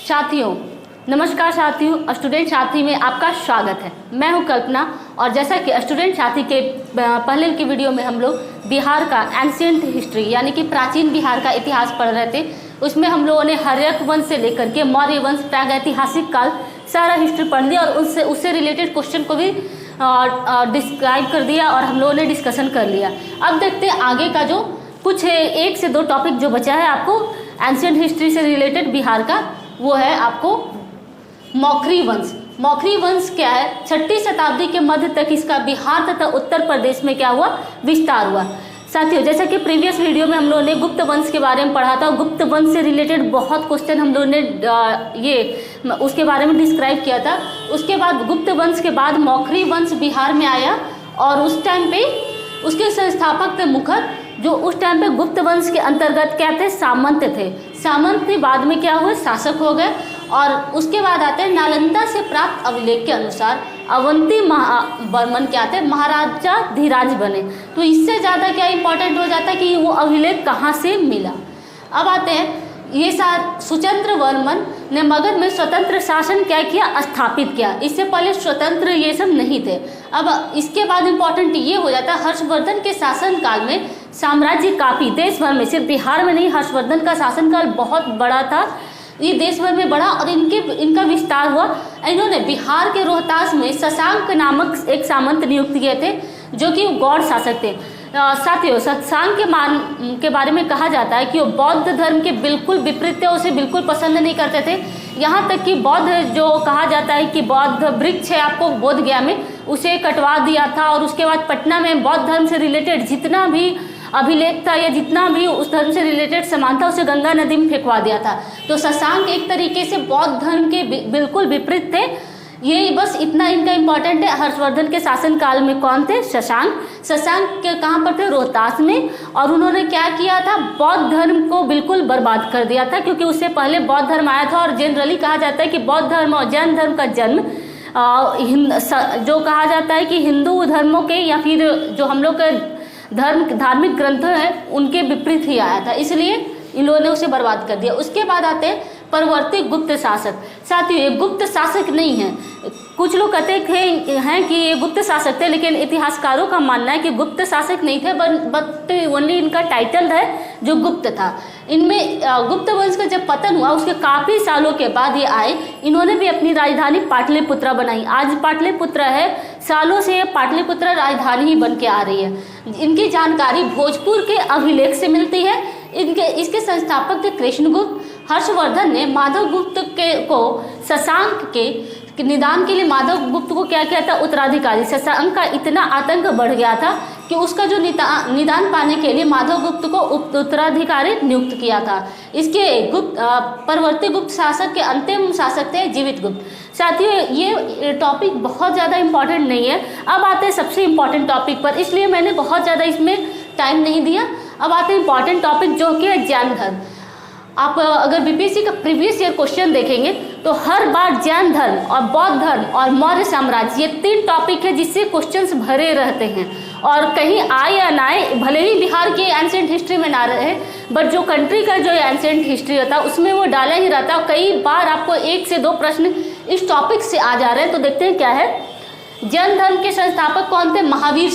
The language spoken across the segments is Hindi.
साथियों, नमस्कार साथियों, स्टूडेंट साथी में आपका स्वागत है। मैं हूं कल्पना और जैसा कि स्टूडेंट साथी के पहले की वीडियो में हम लोग बिहार का एंशिएंट हिस्ट्री यानी कि प्राचीन बिहार का इतिहास पढ़ रहे थे। उसमें हम लोगों ने हर्यक वंश से लेकर के मौर्य वंश, प्रागैतिहासिक काल, सारा हिस्ट्री पढ़ लिया और उससे रिलेटेड क्वेश्चन को भी डिस्क्राइब कर दिया और हम लोगों ने डिस्कशन कर लिया। अब देखते हैं आगे का जो कुछ है, 1 से 2 टॉपिक जो बचा है आपको एंशिएंट हिस्ट्री से रिलेटेड बिहार का, वो है आपको मौखरी वंश। मौखरी वंश क्या है? 6वीं शताब्दी के मध्य तक इसका बिहार तथा उत्तर प्रदेश में क्या हुआ? विस्तार हुआ। साथियों, जैसा कि प्रीवियस वीडियो में हम लोगों ने गुप्त वंश के बारे में पढ़ा था, गुप्त वंश से रिलेटेड बहुत क्वेश्चन हम लोगों ने उसके बारे में डिस्क्राइब किया था। उसके बाद गुप्त वंश के बाद मौखरी वंश बिहार में आया और उस टाइम पे उसके संस्थापक थे मुखर, जो उस टाइम पे गुप्त वंश के अंतर्गत क्या थे? सामंत थे। सामंत के बाद में क्या हुए? शासक हो गए। और उसके बाद आते हैं नालंदा से प्राप्त अभिलेख के अनुसार अवंती वर्मन क्या थे? महाराजा धीराज बने। तो इससे ज़्यादा क्या इंपॉर्टेंट हो जाता है कि वो अभिलेख कहाँ से मिला। अब आते हैं ये सुचंद्र वर्मन ने मगध में स्वतंत्र शासन क्या किया? स्थापित किया। इससे पहले स्वतंत्र ये सब नहीं थे। अब इसके बाद इंपॉर्टेंट ये हो जाता है हर्षवर्धन के शासन काल में साम्राज्य काफी देश भर में, सिर्फ बिहार में नहीं, हर्षवर्धन का शासनकाल बहुत बड़ा था, ये देश भर में बढ़ा और इनका विस्तार हुआ। इन्होंने बिहार के रोहतास में शशांक नामक एक सामंत नियुक्त किए थे, जो कि गौड़ शासक थे। साथियों, शशांक के बारे में कहा जाता है कि वो बौद्ध धर्म के बिल्कुल विपरीत थे, उसे बिल्कुल पसंद नहीं करते थे। यहाँ तक कि बौद्ध जो कहा जाता है कि बौद्ध वृक्ष है आपको बोध गया में, उसे कटवा दिया था और उसके बाद पटना में बौद्ध धर्म से रिलेटेड जितना भी अभिलेख था या जितना भी उस धर्म से रिलेटेड सामान था उसे गंगा नदी में फेंकवा दिया था। तो शशांक एक तरीके से बौद्ध धर्म के बिल्कुल विपरीत थे। ये बस इतना इनका इंपॉर्टेंट है। हर्षवर्धन के शासन काल में कौन थे? शशांक। शशांक के कहाँ पर थे? रोहतास में। और उन्होंने क्या किया था? बौद्ध धर्म को बिल्कुल बर्बाद कर दिया था, क्योंकि उससे पहले बौद्ध धर्म आया था। और जनरली कहा जाता है कि बौद्ध धर्म और जैन धर्म का जन्म जो कहा जाता है कि हिंदू धर्मों के या फिर जो हम लोग के धार्मिक ग्रंथ है उनके विपरीत ही आया था, इसलिए इन लोगों ने उसे बर्बाद कर दिया। उसके बाद आते हैं परवर्ती गुप्त शासक। साथियों, ये गुप्त शासक नहीं है। कुछ लोग कहते हैं कि ये गुप्त शासक थे, लेकिन इतिहासकारों का मानना है कि गुप्त शासक नहीं थे, बट ओनली इनका टाइटल है जो गुप्त था। इनमें गुप्त वंश का जब पतन हुआ उसके काफ़ी सालों के बाद ये आए। इन्होंने भी अपनी राजधानी पाटलिपुत्रा बनाई। आज पाटलिपुत्रा है, सालों से पाटलिपुत्रा राजधानी ही बन के आ रही है। इनकी जानकारी भोजपुर के अभिलेख से मिलती है। इसके संस्थापक थे कृष्णगुप्त। हर्षवर्धन ने माधवगुप्त को शशांक के निदान के लिए माधवगुप्त को क्या किया था? उत्तराधिकारी। शशांक का इतना आतंक बढ़ गया था कि उसका जो निदान पाने के लिए माधवगुप्त को उत्तराधिकारी नियुक्त किया था। इसके परवर्ती गुप्त शासक के अंतिम शासक थे जीवित गुप्त। साथियों, ये टॉपिक बहुत ज़्यादा इंपॉर्टेंट नहीं है। अब आते हैं सबसे इम्पॉर्टेंट टॉपिक पर, इसलिए मैंने बहुत ज़्यादा इसमें टाइम नहीं दिया। अब आते हैं इम्पॉर्टेंट टॉपिक जो कि है जैन धर्म। आप अगर बीपीएससी का प्रीवियस ईयर क्वेश्चन देखेंगे तो हर बार जैन धर्म और बौद्ध धर्म और मौर्य साम्राज्य, ये 3 टॉपिक है जिससे क्वेश्चंस भरे रहते हैं। और कहीं आए या ना आए, भले ही बिहार के एंशिएंट हिस्ट्री में ना रहे, बट जो कंट्री का जो एंशिएंट हिस्ट्री होता है उसमें वो डाला ही रहता है। कई बार आपको 1 से 2 प्रश्न इस टॉपिक से आ जा रहे हैं। तो देखते हैं क्या है। जैन धर्म के संस्थापक कौन थे? महावीर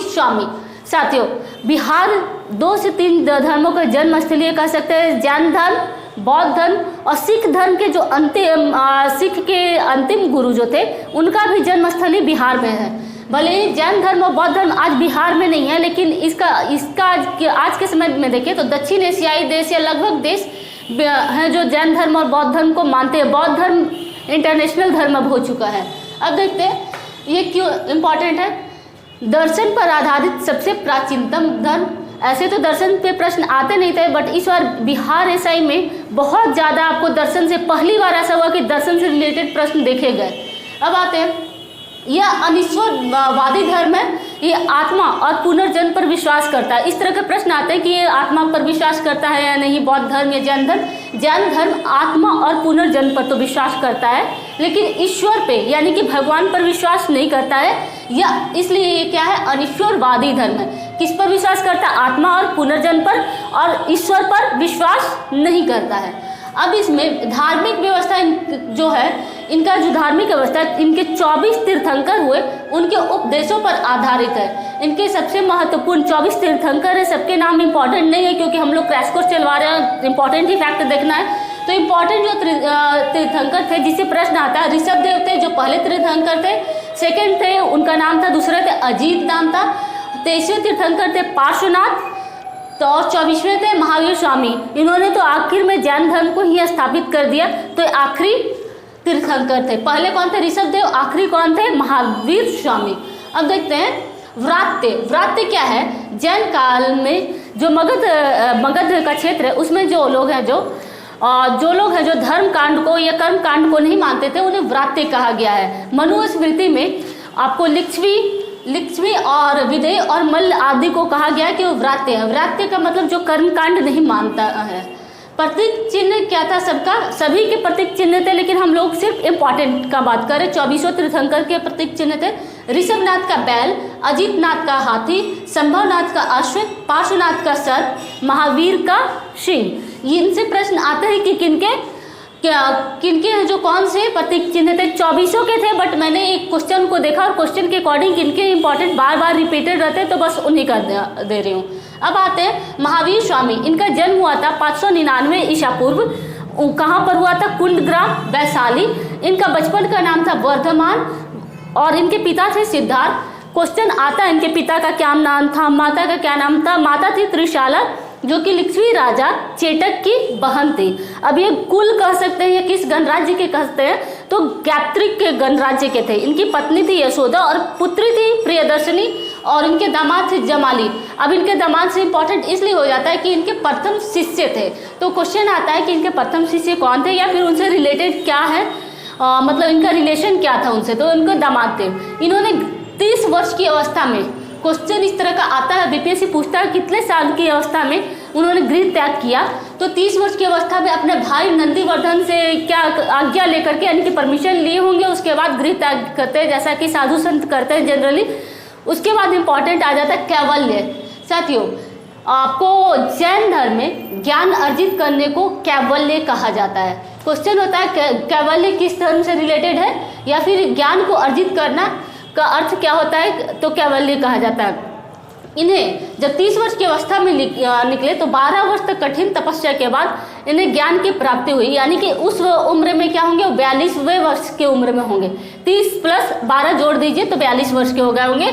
स्वामी। साथियों, बिहार 2 से 3 धर्मों का जन्म स्थल ये कह सकते हैं। जैन धर्म, बौद्ध धर्म और सिख धर्म के जो सिख के अंतिम गुरु जो थे उनका भी जन्म स्थल ही बिहार में है। भले ही जैन धर्म और बौद्ध धर्म आज बिहार में नहीं है, लेकिन इसका आज के समय में देखें तो दक्षिण एशियाई देश या लगभग देश हैं जो जैन धर्म और बौद्ध धर्म को मानते हैं। बौद्ध धर्म इंटरनेशनल धर्म अब हो चुका है। अब देखते हैं ये क्यों इम्पॉर्टेंट है। दर्शन पर आधारित सबसे प्राचीनतम धर्म। ऐसे तो दर्शन पे प्रश्न आते नहीं थे, बट इस बार बिहार एसआई में बहुत ज़्यादा आपको दर्शन से, पहली बार ऐसा हुआ कि दर्शन से रिलेटेड प्रश्न देखे गए। अब आते हैं, यह अनिश्वरवादी धर्म है। ये आत्मा और पुनर्जन्म पर विश्वास करता है। इस तरह के प्रश्न आते हैं कि ये आत्मा पर विश्वास करता है या नहीं, बौद्ध धर्म या जैन धर्म। जैन धर्म आत्मा और पुनर्जन्म पर तो विश्वास करता है, लेकिन ईश्वर पे यानी कि भगवान पर विश्वास नहीं करता है। या इसलिए ये क्या है? अनिश्वरवादी धर्म है। किस पर विश्वास करता है? आत्मा और पुनर्जन्म पर, और ईश्वर पर विश्वास नहीं करता है। अब इसमें धार्मिक व्यवस्था जो है, इनका जो धार्मिक व्यवस्था, इनके 24 तीर्थंकर हुए, उनके उपदेशों पर आधारित है। इनके सबसे महत्वपूर्ण 24 तीर्थंकर है। सबके नाम इंपॉर्टेंट नहीं है क्योंकि हम लोग क्रैश कोर्स चलवा रहे हैं, इंपॉर्टेंट ही फैक्ट देखना है। तो इंपॉर्टेंट जो तीर्थंकर थे जिससे प्रश्न आता है, ऋषभ देव थे जो पहले तीर्थंकर थे, सेकंड थे उनका नाम था, दूसरे थे अजीत नाम था, 23वें तीर्थंकर थे पार्श्वनाथ, तो और 24वें थे महावीर स्वामी। इन्होंने तो आखिर में जैन धर्म को ही स्थापित कर दिया। तो आखिरी तीर्थंकर थे। पहले कौन थे? ऋषभ देव। आखिरी कौन थे? महावीर स्वामी। अब देखते हैं व्रात्य। व्रात्य क्या है? जैन काल में जो मगध का क्षेत्र है उसमें जो लोग हैं जो धर्म कांड को या कर्म कांड को नहीं मानते थे, उन्हें व्रात्य कहा गया है। मनुस्मृति में आपको लिच्छवी और विदेह और मल्ल आदि को कहा गया कि वो व्रात्य है। व्रात्य का मतलब जो कर्म कांड नहीं मानता है। प्रतीक चिन्ह क्या था सबका? सभी के प्रतीक चिन्ह थे, लेकिन हम लोग सिर्फ इंपॉर्टेंट का बात करें। 24 तीर्थंकर के प्रतीक चिन्ह थे। ऋषभनाथ का बैल, अजीतनाथ का हाथी, संभवनाथ का अश्व, पार्श्वनाथ का सर्प, महावीर का सिंह। इनसे प्रश्न आते हैं कि किनके जो कौन से प्रतीक चिन्ह थे? 24 के थे, बट मैंने एक क्वेश्चन को देखा और क्वेश्चन के अकॉर्डिंग इनके इंपॉर्टेंट बार बार रिपीटेड रहते हैं, तो बस उन्हीं का दे रही हूँ। अब आते हैं महावीर स्वामी। इनका जन्म हुआ था 599 ईसा पूर्व। कहाँ पर हुआ था? कुंडग्राम, वैशाली। इनका बचपन का नाम था वर्धमान और इनके पिता थे सिद्धार्थ। क्वेश्चन आता है इनके पिता का क्या नाम था, माता का क्या नाम था? माता थी त्रिशाला जो कि लिच्छवी राजा चेटक की बहन थी। अब ये कुल कह सकते हैं, ये किस गणराज्य के कहते हैं? तो गैत्रिक के गणराज्य के थे। इनकी पत्नी थी यशोदा और पुत्री थी प्रियदर्शनी और इनके दामाद थे जमाली। अब इनके दामाद से इंपॉर्टेंट इसलिए हो जाता है कि इनके प्रथम शिष्य थे। तो क्वेश्चन आता है कि इनके प्रथम शिष्य कौन थे या फिर उनसे रिलेटेड क्या है, मतलब इनका रिलेशन क्या था उनसे? तो इनके दामाद थे। इन्होंने 30 वर्ष की अवस्था में, क्वेश्चन इस तरह का आता है, बीपीएससी पूछता है कितने साल की अवस्था में उन्होंने गृह त्याग किया। तो 30 वर्ष की अवस्था में अपने भाई नंदीवर्धन से क्या आज्ञा लेकर के, यानी कि परमिशन लिए होंगे, उसके बाद गृह त्याग करते हैं, जैसा कि साधु संत करते हैं जनरली। उसके बाद इंपॉर्टेंट आ जाता है कैवल्य। साथियों, आपको जैन धर्म में ज्ञान अर्जित करने को कैवल्य कहा जाता है। क्वेश्चन होता है कैवल्य किस धर्म से रिलेटेड है या फिर ज्ञान को अर्जित करना का अर्थ क्या होता है? तो कैवल्य कहा जाता है। इन्हें जब 30 वर्ष की अवस्था में निकले तो 12 वर्ष तक कठिन तपस्या के बाद इन्हें ज्ञान की प्राप्ति हुई, यानी कि उस उम्र में क्या होंगे? 42वें वर्ष के उम्र में होंगे। 30 + 12 जोड़ दीजिए तो 42 वर्ष के हो गए होंगे।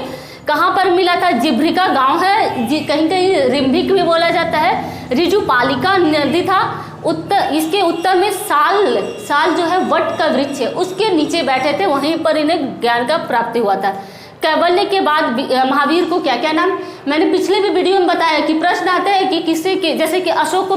कहाँ पर मिला था? जिब्रिका गांव है, कहीं कहीं रिम्भिक भी बोला जाता है। रिजुपालिका नदी था। इसके उत्तर में साल जो है वट का वृक्ष है, उसके नीचे बैठे थे, वहीं पर इन्हें ज्ञान का प्राप्ति हुआ था। कैवल्य के बाद महावीर को क्या क्या नाम? मैंने पिछले भी वीडियो में बताया कि प्रश्न आता है कि किससे के, जैसे कि अशोक को,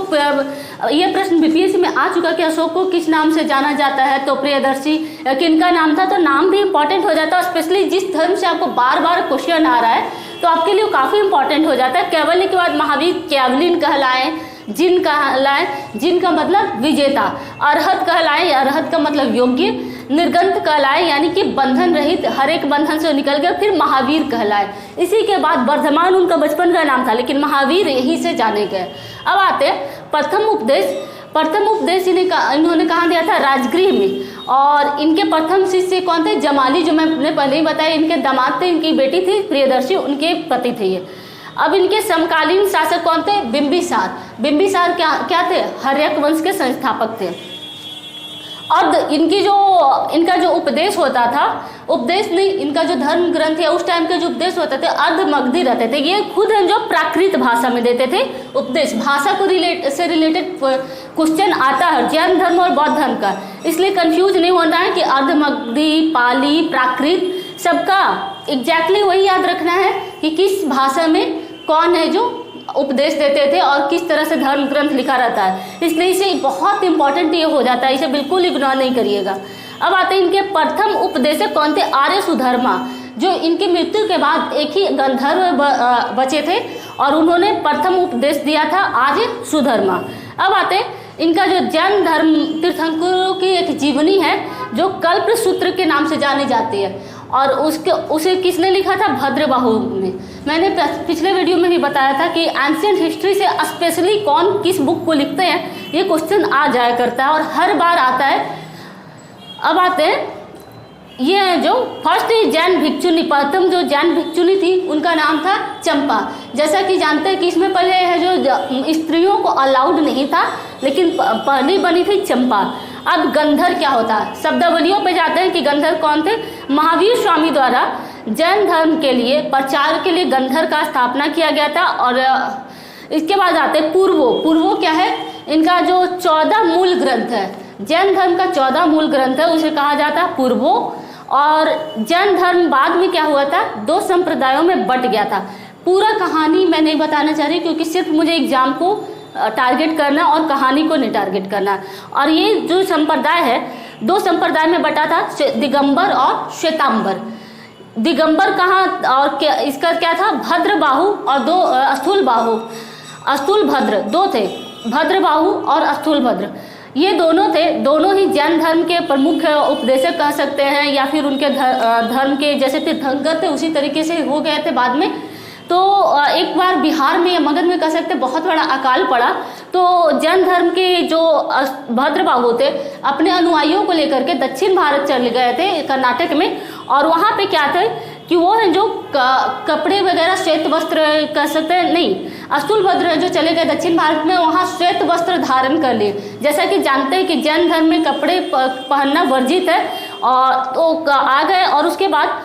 ये प्रश्न बीपीएससी में आ चुका कि अशोक को किस नाम से जाना जाता है? तो प्रियदर्शी किनका नाम था? तो नाम भी इंपॉर्टेंट हो जाता है, स्पेशली जिस धर्म से आपको बार बार क्वेश्चन आ रहा है तो आपके लिए काफी इंपॉर्टेंट हो जाता है। कैवल्य के बाद महावीर कैवलिन कहलाए, जिन कहलाए, जिन का मतलब विजेता, अरहत कहलाए, अरहत का मतलब योग्य, निर्गंत कहलाए यानी कि बंधन रहित, हर एक बंधन से निकल गए, फिर महावीर कहलाए। इसी के बाद वर्धमान उनका बचपन का नाम था, लेकिन महावीर यहीं से जाने गए। अब आते हैं प्रथम उपदेश इन्होंने कहाँ दिया था? राजगृह में। और इनके प्रथम शिष्य कौन थे? जमाली, जो मैंने पहले ही बताया। इनके दामाद थे, इनकी बेटी थी प्रियदर्शी, उनके पति थे ये। अब इनके समकालीन शासक कौन थे? बिंबिसार क्या थे? हर्यक वंश के संस्थापक थे। और इनका जो उपदेश होता था, उपदेश नहीं, इनका जो धर्म ग्रंथ है उस टाइम के जो उपदेश होते थे अर्धमगधी रहते थे। ये खुद है जो प्राकृत भाषा में देते थे उपदेश। भाषा को रिलेटेड क्वेश्चन आता है जैन धर्म और बौद्ध धर्म का, इसलिए कंफ्यूज नहीं होना है कि अर्धमगधी, पाली, प्राकृत, सबका एग्जैक्टली वही याद रखना है कि किस भाषा में कौन है जो उपदेश देते थे और किस तरह से धर्म ग्रंथ लिखा रहता है। इसलिए इसे बहुत इंपॉर्टेंट ये हो जाता है, इसे बिल्कुल इग्नोर नहीं करिएगा। अब आते हैं इनके प्रथम उपदेशक कौन थे? आर्य सुधर्मा, जो इनकी मृत्यु के बाद एक ही गंधर्व बचे थे और उन्होंने प्रथम उपदेश दिया था आर्य सुधर्मा। अब आते हैं इनका जो जैन धर्म तीर्थंकरों की एक जीवनी है जो कल्प सूत्र के नाम से जानी जाती है। और उसे किसने लिखा था? भद्रबाहु ने। मैंने पिछले वीडियो में भी बताया था कि एंशिएंट हिस्ट्री से स्पेशली कौन किस बुक को लिखते हैं, ये क्वेश्चन आ जाया करता है और हर बार आता है। अब आते हैं, ये जो फर्स्ट जैन भिक्षुनी, प्रथम जो जैन भिक्षुनी थी उनका नाम था चंपा। जैसा कि जानते हैं कि इसमें पहले है जो स्त्रियों को अलाउड नहीं था, लेकिन पहली बनी थी चंपा। अब गंधर क्या होता है? शब्दावलियों पे जाते हैं कि गंधर कौन थे। महावीर स्वामी द्वारा जैन धर्म के लिए प्रचार के लिए गंधर का स्थापना किया गया था। और इसके बाद आते हैं पूर्वो। पूर्वो क्या है? इनका जो 14 मूल ग्रंथ है, जैन धर्म का 14 मूल ग्रंथ है, उसे कहा जाता है पूर्वो। और जैन धर्म बाद में क्या हुआ था? 2 संप्रदायों में बट गया था। पूरा कहानी मैं नहीं बताना चाह रही, क्योंकि सिर्फ मुझे एग्जाम को टारगेट करना और कहानी को नहीं टारगेट करना। और ये जो संप्रदाय है 2 संप्रदाय में बटा था, दिगंबर और श्वेतांबर। दिगंबर कहाँ और क्या, इसका क्या था? भद्रबाहु और 2 स्थूलबाहु, स्थूलभद्र 2 थे, भद्रबाहु और स्थूलभद्र। ये दोनों थे, दोनों ही जैन धर्म के प्रमुख उपदेशक कह सकते हैं, या फिर उनके धर्म के जैसे तीर्थंकर थे उसी तरीके से हो गए थे बाद में। तो एक बार बिहार में या मगध में कह सकते बहुत बड़ा अकाल पड़ा, तो जैन धर्म के जो भद्रबाहु थे अपने अनुयायियों को लेकर के दक्षिण भारत चले गए थे, कर्नाटक में। और वहाँ पे क्या थे कि वो है जो कपड़े वगैरह श्वेत वस्त्र कह सकते हैं, नहीं, स्थूलभद्र जो चले गए दक्षिण भारत में, वहाँ श्वेत वस्त्र धारण कर लिए। जैसा कि जानते हैं कि जैन धर्म में कपड़े पहनना वर्जित है, और तो आ गए। और उसके बाद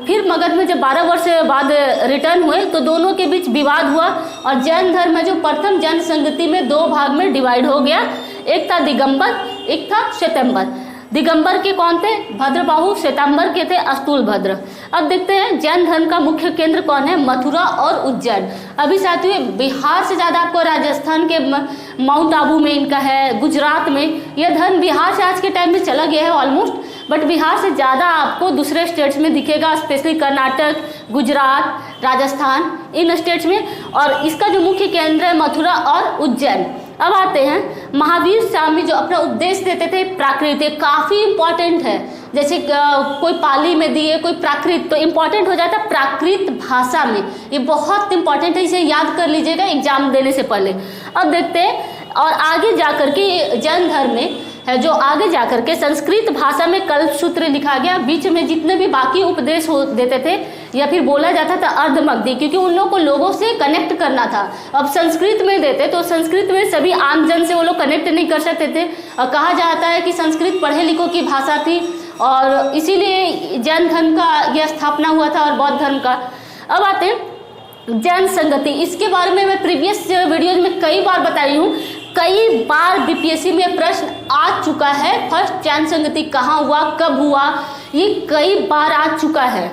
फिर मगध में जब 12 वर्ष बाद रिटर्न हुए तो दोनों के बीच विवाद हुआ, और जैन धर्म में जो प्रथम जैन संगति में 2 भाग में डिवाइड हो गया। एक था दिगंबर, एक था श्वेतांबर। दिगंबर के कौन थे? भद्रबाहु। श्वेतांबर के थे स्थूलभद्र। अब देखते हैं जैन धर्म का मुख्य केंद्र कौन है? मथुरा और उज्जैन। अभी साथियों बिहार से ज़्यादा आपको राजस्थान के माउंट आबू में इनका है, गुजरात में। यह धर्म बिहार से आज के टाइम में चला गया है ऑलमोस्ट, बट बिहार से ज़्यादा आपको दूसरे स्टेट्स में दिखेगा, स्पेशली कर्नाटक, गुजरात, राजस्थान, इन स्टेट्स में। और इसका जो मुख्य केंद्र है मथुरा और उज्जैन। अब आते हैं महावीर स्वामी जो अपना उपदेश देते थे प्राकृत, काफ़ी इंपॉर्टेंट है। जैसे कोई पाली में दिए, कोई प्राकृत, तो इम्पॉर्टेंट हो जाता है प्राकृत भाषा में। ये बहुत इंपॉर्टेंट है, इसे याद कर लीजिएगा एग्जाम देने से पहले। अब देखते हैं, और आगे जाकर के जैन धर्म में है जो आगे जाकर के संस्कृत भाषा में कल्पसूत्र लिखा गया। बीच में जितने भी बाकी उपदेश देते थे या फिर बोला जाता था अर्धमगधी, क्योंकि उन लोगों को लोगों से कनेक्ट करना था। अब संस्कृत में देते तो संस्कृत में सभी आम जन से वो लोग कनेक्ट नहीं कर सकते थे। और कहा जाता है कि संस्कृत पढ़े लिखों की भाषा थी, और इसीलिए जैन धर्म का यह स्थापना हुआ था और बौद्ध धर्म का। अब आते हैं जैन संगति। इसके बारे में मैं प्रीवियस वीडियोज में कई बार बताई हूँ, कई बार बीपीएससी में प्रश्न आ चुका है। फर्स्ट जैन संगति कहाँ हुआ, कब हुआ, ये कई बार आ चुका है।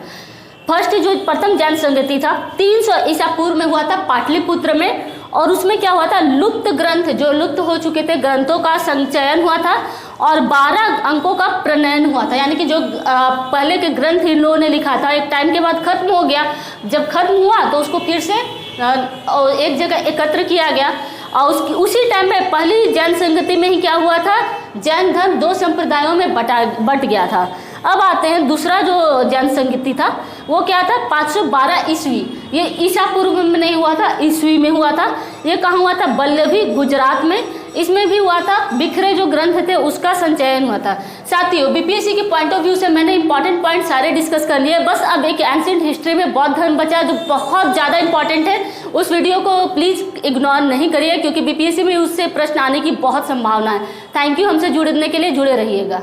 फर्स्ट जो प्रथम जैन संगति था 300 ईसा पूर्व में हुआ था पाटलिपुत्र में, और उसमें क्या हुआ था? लुप्त ग्रंथ, जो लुप्त हो चुके थे ग्रंथों का संचयन हुआ था, और 12 अंकों का प्रणयन हुआ था। यानी कि जो पहले के ग्रंथ इन लोगों ने लिखा था एक टाइम के बाद खत्म हो गया। जब खत्म हुआ तो उसको फिर से एक जगह एकत्र किया गया, और उसी टाइम में पहली जैन संगति में ही क्या हुआ था? जैन धर्म 2 संप्रदायों में बट गया था। अब आते हैं दूसरा जो जैन संगति था वो क्या था? 512 ईस्वी। ये ईसा पूर्व में नहीं हुआ था, ईस्वी में हुआ था। ये कहाँ हुआ था? बल्लभी, गुजरात में। इसमें भी हुआ था, बिखरे जो ग्रंथ थे उसका संचयन हुआ था। साथियों बीपीएससी के पॉइंट ऑफ व्यू से मैंने इंपॉर्टेंट पॉइंट सारे डिस्कस कर लिए। बस अब एक एंशिएंट हिस्ट्री में बौद्ध धर्म बचा जो बहुत ज़्यादा इंपॉर्टेंट है। उस वीडियो को प्लीज़ इग्नोर नहीं करिए, क्योंकि बीपीएससी में उससे प्रश्न आने की बहुत संभावना है। थैंक यू, हमसे जुड़ने के लिए जुड़े रहिएगा।